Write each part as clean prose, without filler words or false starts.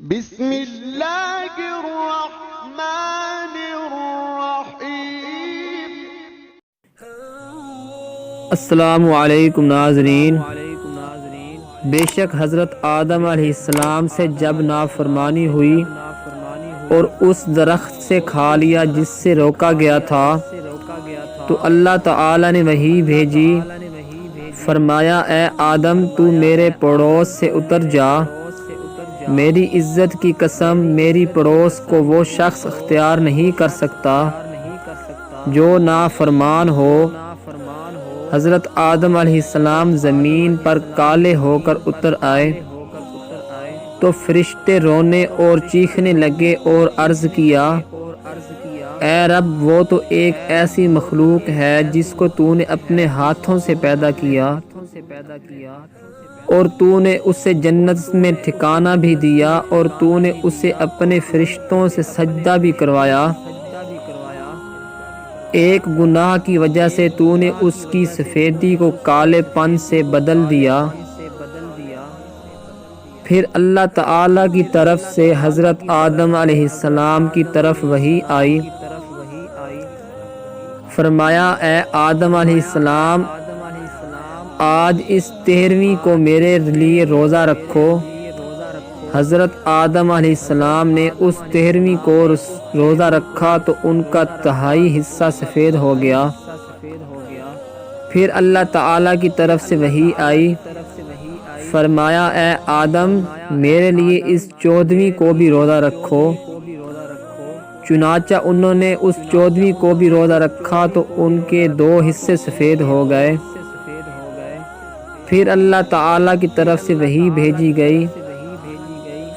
بسم اللہ الرحمن الرحیم۔ السلام علیکم ناظرین، بے شک حضرت آدم علیہ السلام سے جب نافرمانی ہوئی اور اس درخت سے کھا لیا جس سے روکا گیا تھا، تو اللہ تعالی نے وحی بھیجی، فرمایا اے آدم تو میرے پڑوس سے اتر جا، میری عزت کی قسم میری پڑوس کو وہ شخص اختیار نہیں کر سکتا جو نافرمان ہو۔ حضرت آدم علیہ السلام زمین پر کالے ہو کر اتر آئے تو فرشتے رونے اور چیخنے لگے اور عرض کیا، اے رب وہ تو ایک ایسی مخلوق ہے جس کو تو نے اپنے ہاتھوں سے پیدا کیا اور تو نے اسے جنت میں ٹھکانہ بھی دیا اور تو نے اسے اپنے فرشتوں سے سجدہ بھی کروایا، ایک گناہ کی وجہ سے تو نے اس کی سفیدی کو کالے پن سے بدل دیا۔ پھر اللہ تعالی کی طرف سے حضرت آدم علیہ السلام کی طرف وحی آئی، فرمایا اے آدم علیہ السلام آج اس 13ویں کو میرے لیے روزہ رکھو۔ حضرت آدم علیہ السلام نے اس 13ویں کو روزہ رکھا تو ان کا تہائی حصہ سفید ہو گیا۔ پھر اللہ تعالی کی طرف سے وحی آئی، فرمایا اے آدم میرے لیے اس 14ویں کو بھی روزہ رکھو۔ چنانچہ انہوں نے اس 14ویں کو بھی روزہ رکھا تو ان کے 2 حصے سفید ہو گئے۔ پھر اللہ تعالی کی طرف سے وحی بھیجی گئی،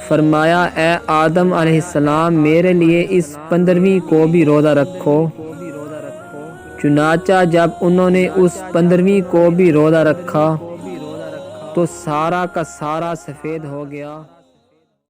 فرمایا اے آدم علیہ السلام میرے لیے اس 15ویں کو بھی روزہ رکھو۔ چنانچہ جب انہوں نے اس 15ویں کو بھی روزہ رکھا تو سارا کا سارا سفید ہو گیا۔